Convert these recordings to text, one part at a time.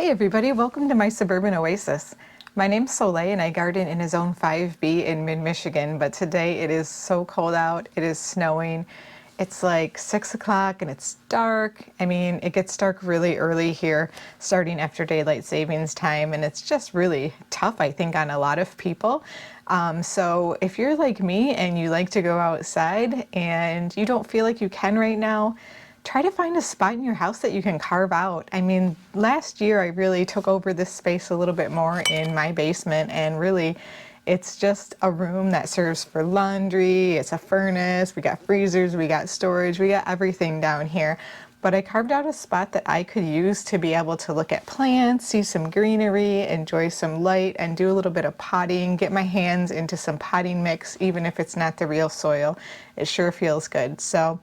Hey everybody, welcome to my Suburban Oasis. My name's Soleil and I garden in a zone 5B in mid-Michigan, but today it is so cold out, it is snowing. It's like 6 o'clock and it's dark. I mean, it gets dark really early here, starting after daylight savings time, and it's just really tough, I think, on a lot of people. So if you're like me and you like to go outside and you don't feel like you can right now, try to find a spot in your house that you can carve out. I mean, last year I really took over this space a little bit more in my basement, and really it's just a room that serves for laundry, it's a furnace, we got freezers, we got storage, we got everything down here. But I carved out a spot that I could use to be able to look at plants, see some greenery, enjoy some light, and do a little bit of potting, get my hands into some potting mix, even if it's not the real soil. It sure feels good. So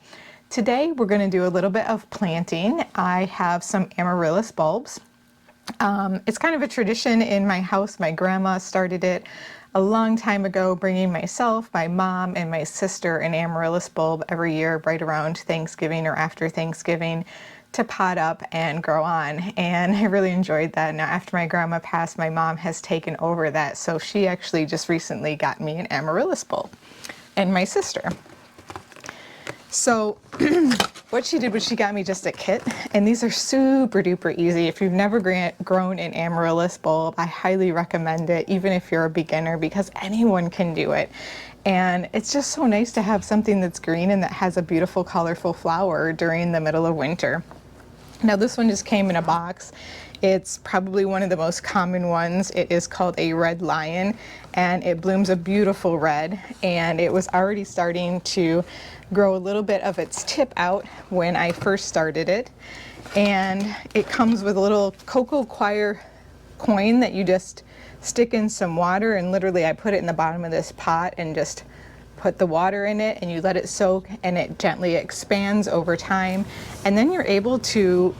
today we're going to do a little bit of planting. I have some Amaryllis bulbs. It's kind of a tradition in my house. My grandma started it a long time ago, bringing myself, my mom, and my sister an Amaryllis bulb every year right around Thanksgiving or after Thanksgiving to pot up and grow on. And I really enjoyed that. Now, after my grandma passed, my mom has taken over that. So she actually just recently got me an Amaryllis bulb, and my sister. So what she did was she got me just a kit, and these are super duper easy. If you've never grown an Amaryllis bulb, I highly recommend it, even if you're a beginner, because anyone can do it. And it's just so nice to have something that's green and that has a beautiful colorful flower during the middle of winter. Now this one just came in a box. It's probably one of the most common ones. It is called a red lion, and it blooms a beautiful red, and it was already starting to grow a little bit of its tip out when I first started it. And it comes with a little cocoa coir coin that you just stick in some water, and literally I put it in the bottom of this pot and just put the water in it, and you let it soak, and it gently expands over time, and then you're able to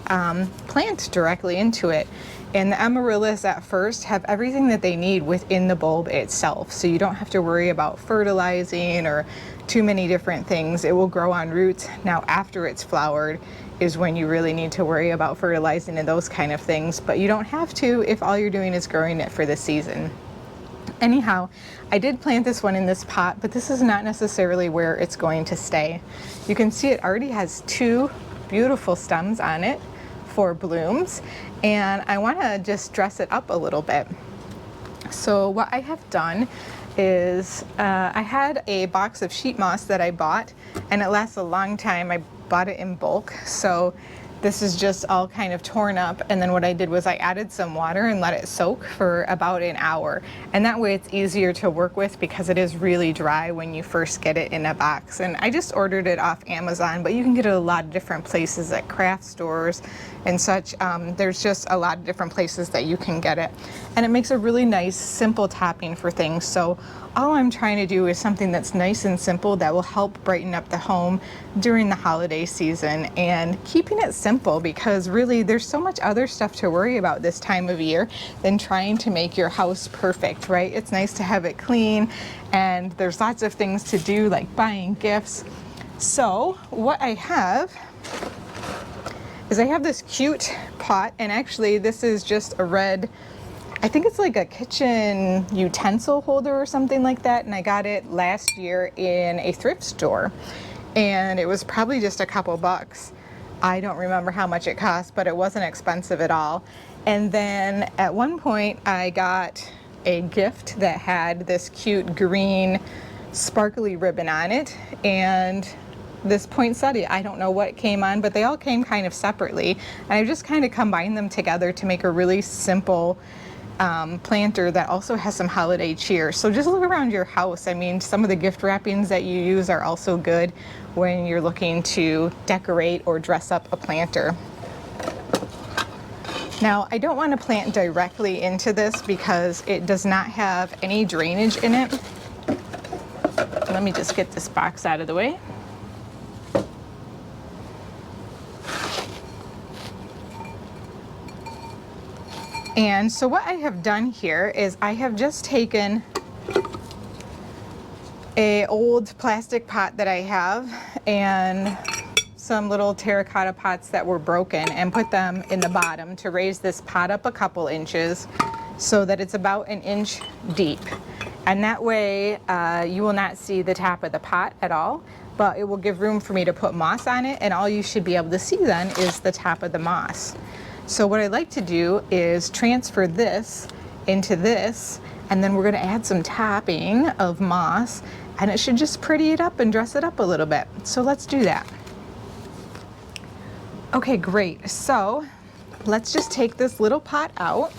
plant directly into it. And the Amaryllis at first have everything that they need within the bulb itself, so you don't have to worry about fertilizing or too many different things. It will grow on roots. Now after it's flowered is when you really need to worry about fertilizing and those kind of things, but you don't have to if all you're doing is growing it for the season. Anyhow, I did plant this one in this pot, but this is not necessarily where it's going to stay. You can see it already has two beautiful stems on it for blooms, and I want to just dress it up a little bit. So what I have done is I had a box of sheet moss that I bought, and it lasts a long time. I bought it in bulk, so this is just all kind of torn up, and then what I did was I added some water and let it soak for about an hour, and that way it's easier to work with because it is really dry when you first get it in a box. And I just ordered it off Amazon, but you can get it a lot of different places at craft stores and such. There's just a lot of different places that you can get it, and it makes a really nice simple topping for things. So all I'm trying to do is something that's nice and simple that will help brighten up the home during the holiday season, and keeping it simple, because really there's so much other stuff to worry about this time of year than trying to make your house perfect, right? It's nice to have it clean, and there's lots of things to do like buying gifts. So what I have is I have this cute pot, and actually this is just a red, I think it's like a kitchen utensil holder or something like that, and I got it last year in a thrift store, and it was probably just a couple bucks. I don't remember how much it cost, but it wasn't expensive at all. And then at one point I got a gift that had this cute green sparkly ribbon on it, and this poinsettia, I don't know what came on, but they all came kind of separately, and I just kind of combined them together to make a really simple planter that also has some holiday cheer. So just look around your house. I mean, some of the gift wrappings that you use are also good when you're looking to decorate or dress up a planter. Now, I don't want to plant directly into this because it does not have any drainage in it. Let me just get this box out of the way. And so what I have done here is I have just taken an old plastic pot that I have and some little terracotta pots that were broken and put them in the bottom to raise this pot up a couple inches so that it's about an inch deep. And that way you will not see the top of the pot at all, but it will give room for me to put moss on it, and all you should be able to see then is the top of the moss. So what I like to do is transfer this into this, and then we're going to add some topping of moss, and it should just pretty it up and dress it up a little bit. So let's do that. Okay, great. So let's just take this little pot out.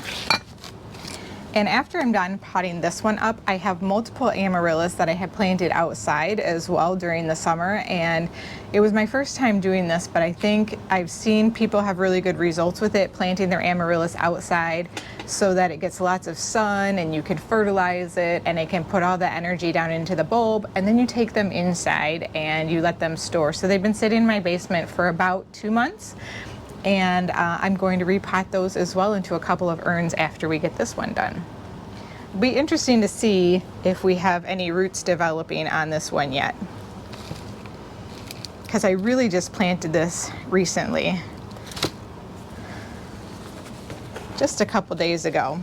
And after I'm done potting this one up, I have multiple amaryllis that I had planted outside as well during the summer, and it was my first time doing this, but I think I've seen people have really good results with it, planting their amaryllis outside so that it gets lots of sun and you can fertilize it and it can put all the energy down into the bulb, and then you take them inside and you let them store. So they've been sitting in my basement for about 2 months. And I'm going to repot those as well into a couple of urns after we get this one done. It'll be interesting to see if we have any roots developing on this one yet, because I really just planted this recently, just a couple days ago.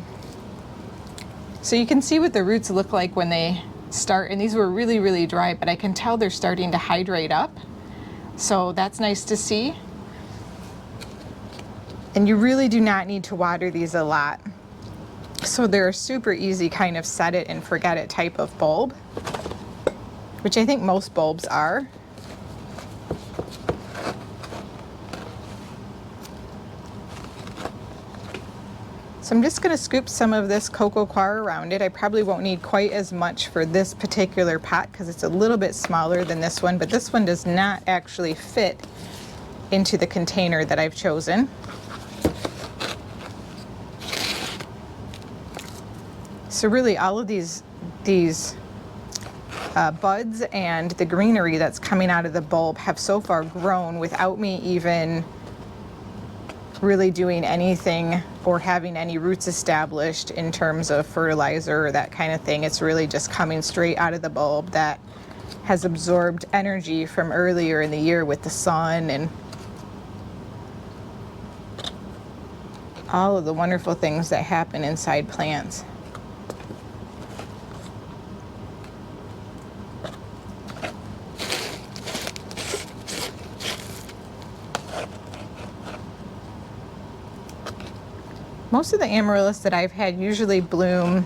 So you can see what the roots look like when they start, and these were really, really dry, but I can tell they're starting to hydrate up. So that's nice to see. And you really do not need to water these a lot. So they're a super easy kind of set it and forget it type of bulb, which I think most bulbs are. So I'm just going to scoop some of this cocoa coir around it. I probably won't need quite as much for this particular pot because it's a little bit smaller than this one, but this one does not actually fit into the container that I've chosen. So really all of these buds and the greenery that's coming out of the bulb have so far grown without me even really doing anything or having any roots established in terms of fertilizer or that kind of thing. It's really just coming straight out of the bulb that has absorbed energy from earlier in the year with the sun and all of the wonderful things that happen inside plants. Most of the amaryllis that I've had usually bloom,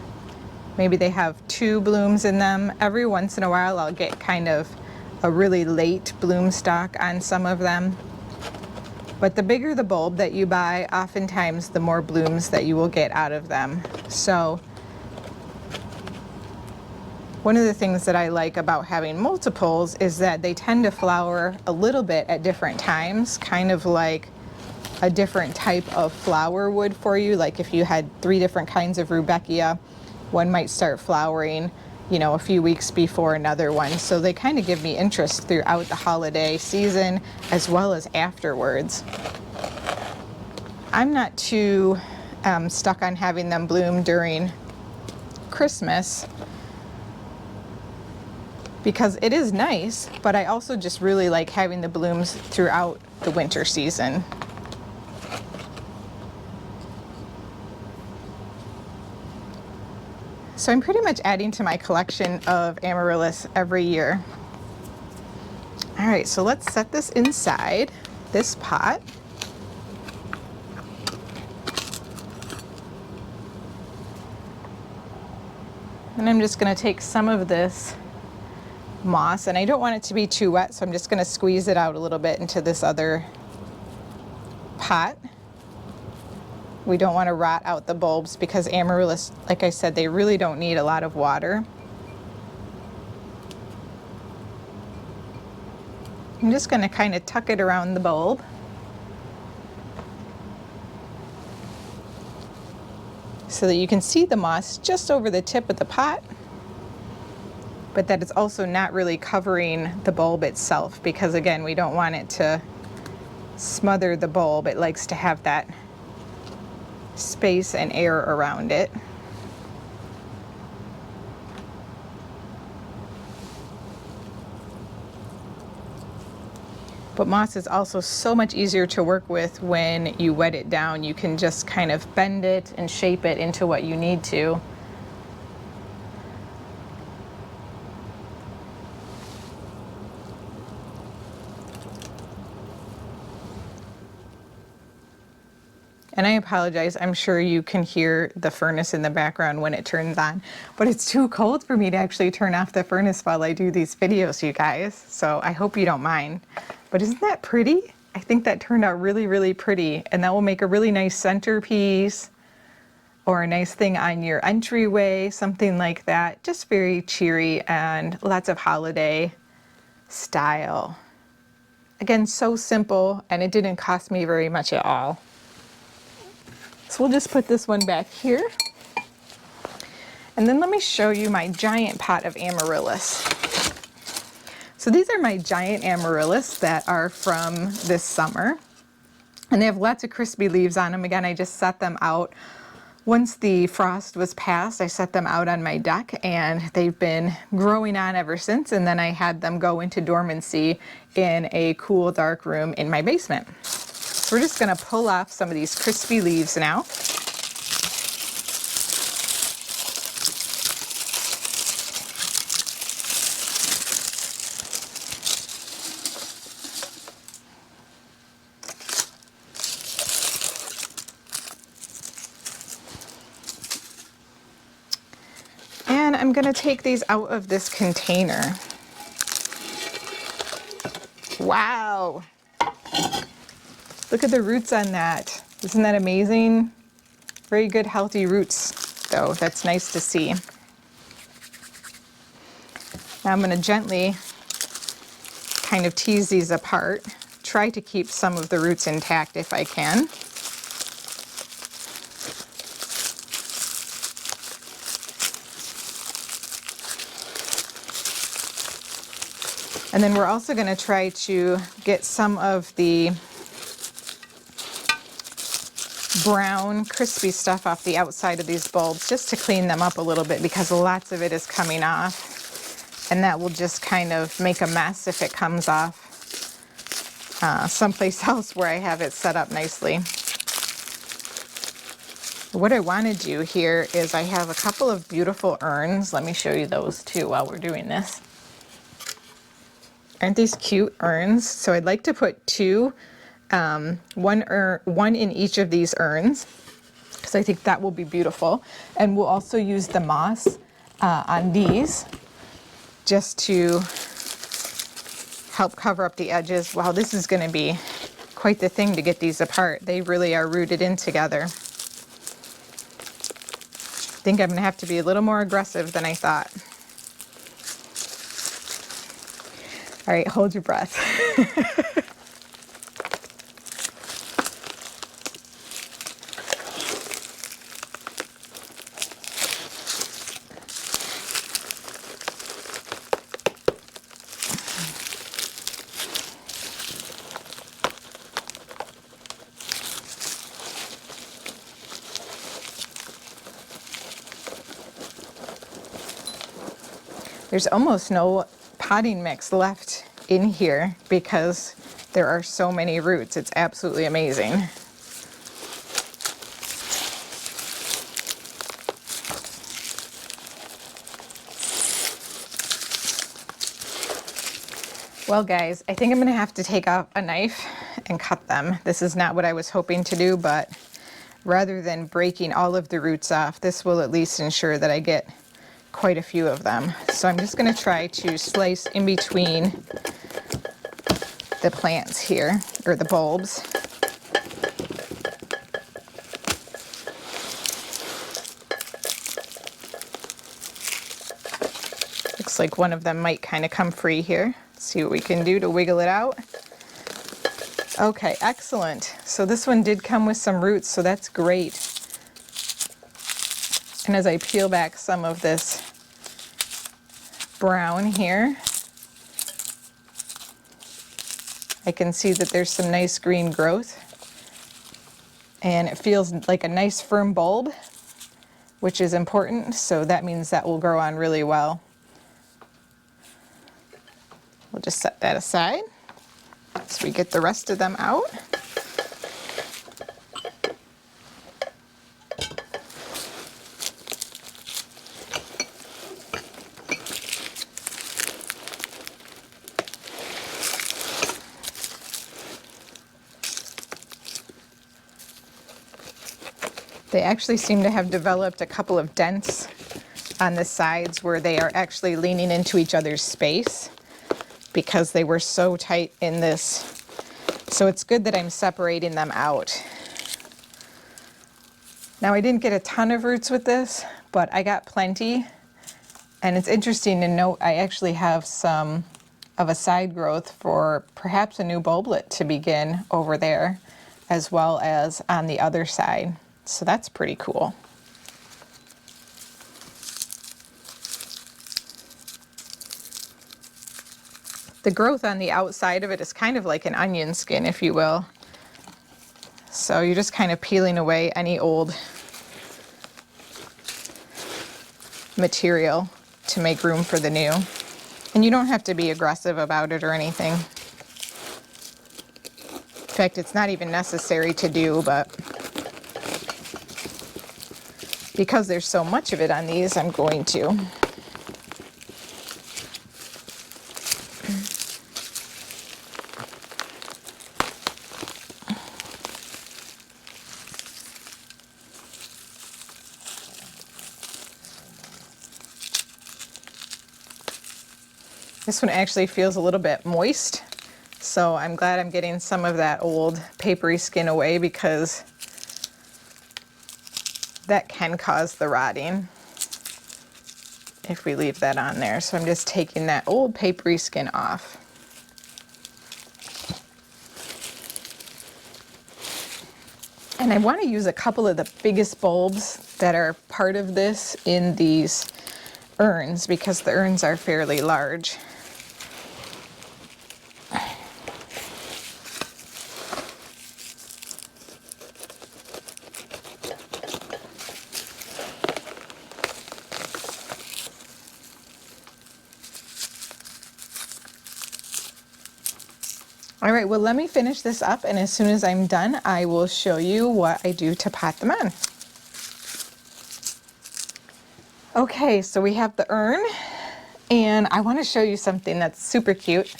maybe they have 2 blooms in them. Every once in a while I'll get kind of a really late bloom stalk on some of them. But the bigger the bulb that you buy, oftentimes the more blooms that you will get out of them. So one of the things that I like about having multiples is that they tend to flower a little bit at different times, kind of like a different type of flower would for you. Like if you had 3 different kinds of rudbeckia, one might start flowering, you know, a few weeks before another one. So they kind of give me interest throughout the holiday season as well as afterwards. I'm not too stuck on having them bloom during Christmas because it is nice, but I also just really like having the blooms throughout the winter season. So I'm pretty much adding to my collection of amaryllis every year. All right, so let's set this inside this pot. And I'm just going to take some of this moss, and I don't want it to be too wet, so I'm just going to squeeze it out a little bit into this other pot. We don't want to rot out the bulbs because amaryllis, like I said, they really don't need a lot of water. I'm just going to kind of tuck it around the bulb. So that you can see the moss just over the tip of the pot, but that it's also not really covering the bulb itself because, again, we don't want it to smother the bulb. It likes to have that space and air around it. But moss is also so much easier to work with when you wet it down. You can just kind of bend it and shape it into what you need to. And I apologize, I'm sure you can hear the furnace in the background when it turns on, but it's too cold for me to actually turn off the furnace while I do these videos, you guys. So I hope you don't mind. But isn't that pretty? I think that turned out really, really pretty, and that will make a really nice centerpiece or a nice thing on your entryway, something like that. Just very cheery and lots of holiday style. Again, so simple, and it didn't cost me very much at all. So we'll just put this one back here. And then let me show you my giant pot of Amaryllis. So these are my giant Amaryllis that are from this summer. And they have lots of crispy leaves on them. Again, I just set them out. Once the frost was passed, I set them out on my deck, and they've been growing on ever since. And then I had them go into dormancy in a cool, dark room in my basement. So we're just going to pull off some of these crispy leaves now. And I'm going to take these out of this container. Wow! Look at the roots on that. Isn't that amazing? Very good, healthy roots, though. That's nice to see. Now I'm going to gently kind of tease these apart. Try to keep some of the roots intact if I can. And then we're also going to try to get some of the brown crispy stuff off the outside of these bulbs just to clean them up a little bit, because lots of it is coming off, and that will just kind of make a mess if it comes off someplace else where I have it set up nicely. What I want to do here is I have a couple of beautiful urns. Let me show you those too while we're doing this. Aren't these cute urns? So I'd like to put two, one in each of these urns, because I think that will be beautiful. And we'll also use the moss on these just to help cover up the edges. Wow, this is going to be quite the thing to get these apart. They really are rooted in together. I think I'm going to have to be a little more aggressive than I thought. All right, hold your breath. There's almost no potting mix left in here because there are so many roots. It's absolutely amazing. Well guys, I think I'm gonna have to take out a knife and cut them. This is not what I was hoping to do, but rather than breaking all of the roots off, this will at least ensure that I get quite a few of them. So I'm just going to try to slice in between the plants here, or the bulbs. Looks like one of them might kind of come free here. Let's see what we can do to wiggle it out. Okay, excellent. So this one did come with some roots, so that's great. And as I peel back some of this brown here, I can see that there's some nice green growth. And it feels like a nice firm bulb, which is important, so that means that will grow on really well. We'll just set that aside. So we get the rest of them out. They actually seem to have developed a couple of dents on the sides where they are actually leaning into each other's space because they were so tight in this. So it's good that I'm separating them out. Now I didn't get a ton of roots with this, but I got plenty. And it's interesting to note I actually have some of a side growth for perhaps a new bulblet to begin over there, as well as on the other side. So that's pretty cool. The growth on the outside of it is kind of like an onion skin, if you will. So you're just kind of peeling away any old material to make room for the new. And you don't have to be aggressive about it or anything. In fact, it's not even necessary to do, but because there's so much of it on these, I'm going to. This one actually feels a little bit moist, so I'm glad I'm getting some of that old papery skin away because that can cause the rotting if we leave that on there. So I'm just taking that old papery skin off. And I want to use a couple of the biggest bulbs that are part of this in these urns because the urns are fairly large. All right, well, let me finish this up, and as soon as I'm done, I will show you what I do to pot them on. Okay, so we have the urn, and I want to show you something that's super cute.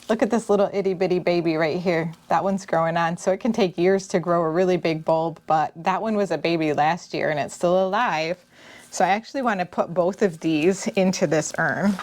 Look at this little itty bitty baby right here. That one's growing on, so it can take years to grow a really big bulb, but that one was a baby last year, and it's still alive. So I actually want to put both of these into this urn.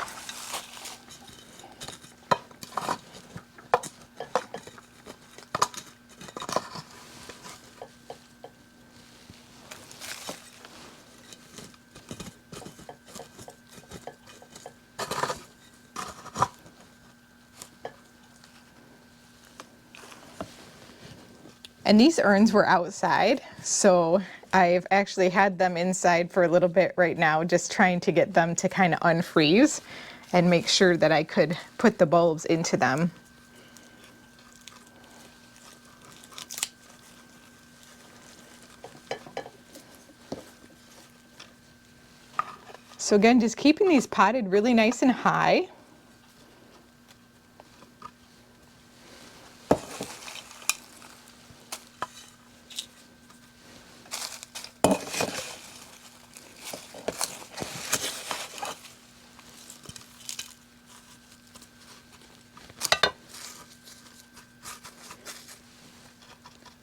And these urns were outside, so I've actually had them inside for a little bit right now, just trying to get them to kind of unfreeze and make sure that I could put the bulbs into them. So again, just keeping these potted really nice and high.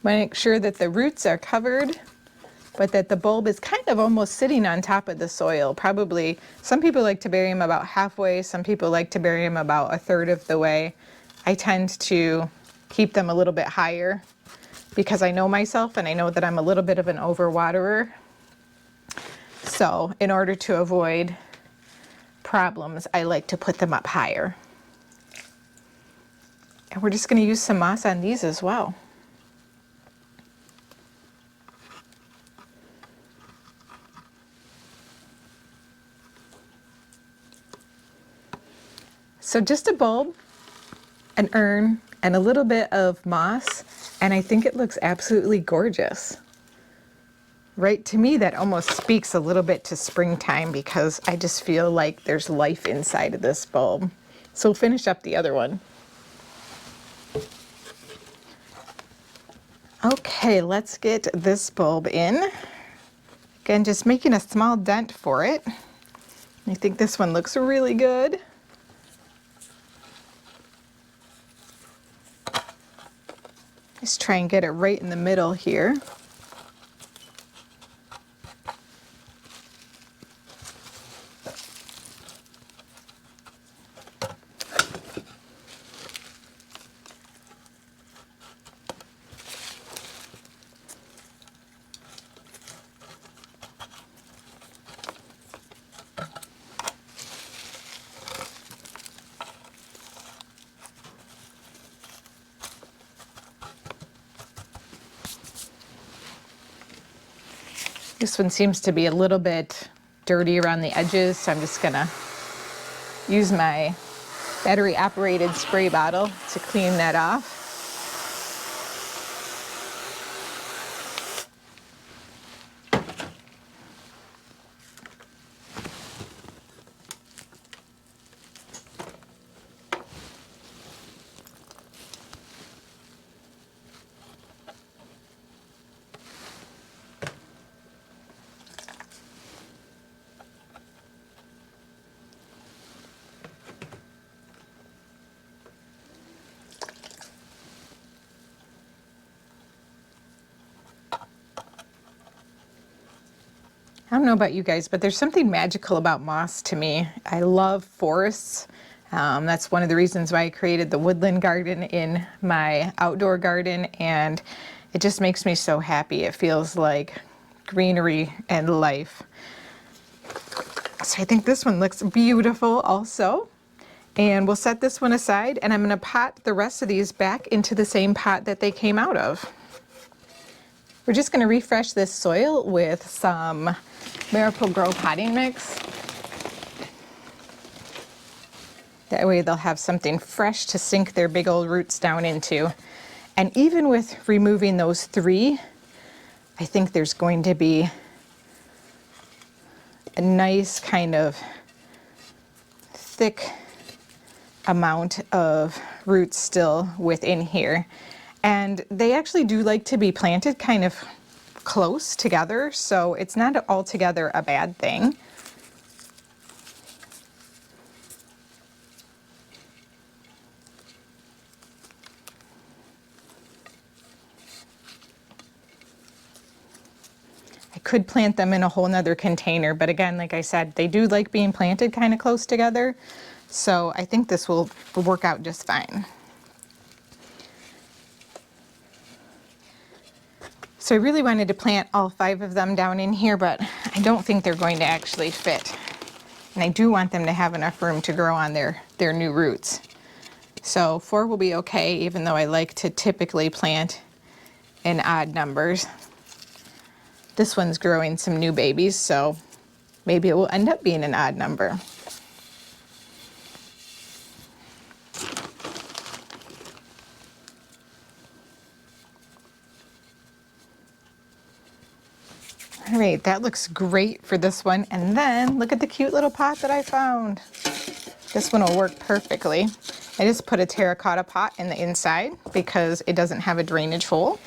Make sure that the roots are covered, but that the bulb is kind of almost sitting on top of the soil. Probably, some people like to bury them about halfway, some people like to bury them about a third of the way. I tend to keep them a little bit higher because I know myself and I know that I'm a little bit of an overwaterer. So in order to avoid problems, I like to put them up higher. And we're just going to use some moss on these as well. So just a bulb, an urn, and a little bit of moss, and I think it looks absolutely gorgeous. Right, to me that almost speaks a little bit to springtime because I just feel like there's life inside of this bulb. So we'll finish up the other one. Okay, let's get this bulb in. Again, just making a small dent for it. I think this one looks really good. Just try and get it right in the middle here. This one seems to be a little bit dirty around the edges, so I'm just gonna use my battery operated spray bottle to clean that off. I don't know about you guys, but there's something magical about moss to me. I love forests. That's one of the reasons why I created the woodland garden in my outdoor garden, and it just makes me so happy. It feels like greenery and life. So I think this one looks beautiful also. And we'll set this one aside, and I'm going to pot the rest of these back into the same pot that they came out of. We're just going to refresh this soil with some Miracle Grow potting mix. That way they'll have something fresh to sink their big old roots down into. And even with removing those 3, I think there's going to be a nice kind of thick amount of roots still within here. And they actually do like to be planted kind of close together, so it's not altogether a bad thing. I could plant them in a whole nother container, but again, like I said, they do like being planted kind of close together, so I think this will work out just fine. So I really wanted to plant all 5 of them down in here, but I don't think they're going to actually fit. And I do want them to have enough room to grow on their new roots. So 4 will be okay, even though I like to typically plant in odd numbers. This one's growing some new babies, so maybe it will end up being an odd number. All right, that looks great for this one. And then look at the cute little pot that I found. This one will work perfectly. I just put a terracotta pot in the inside because it doesn't have a drainage hole.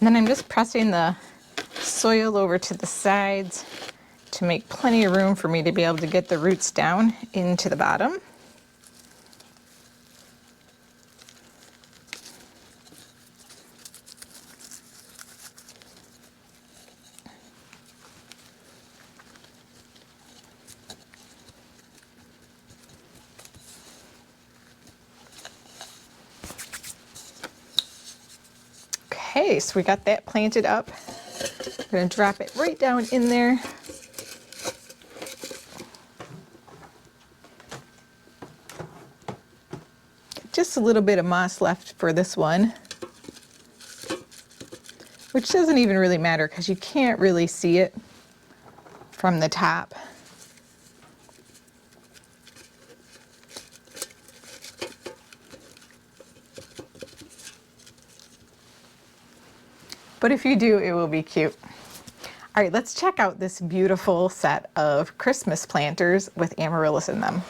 And then I'm just pressing the soil over to the sides to make plenty of room for me to be able to get the roots down into the bottom. Okay, so we got that planted up. I'm going to drop it right down in there. Just a little bit of moss left for this one. which doesn't even really matter because you can't really see it from the top. But if you do, it will be cute. All right, let's check out this beautiful set of Christmas planters with amaryllis in them.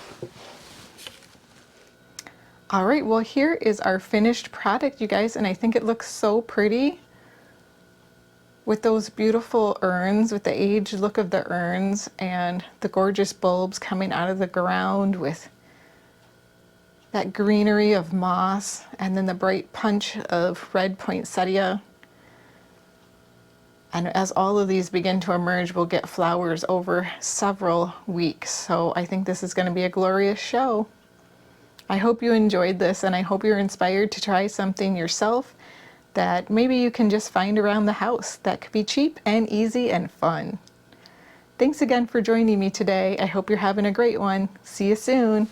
All right, well, here is our finished product, you guys, and I think it looks so pretty with those beautiful urns, with the aged look of the urns and the gorgeous bulbs coming out of the ground with that greenery of moss and then the bright punch of red poinsettia. And as all of these begin to emerge, we'll get flowers over several weeks. So I think this is going to be a glorious show. I hope you enjoyed this, and I hope you're inspired to try something yourself that maybe you can just find around the house that could be cheap and easy and fun. Thanks again for joining me today. I hope you're having a great one. See you soon.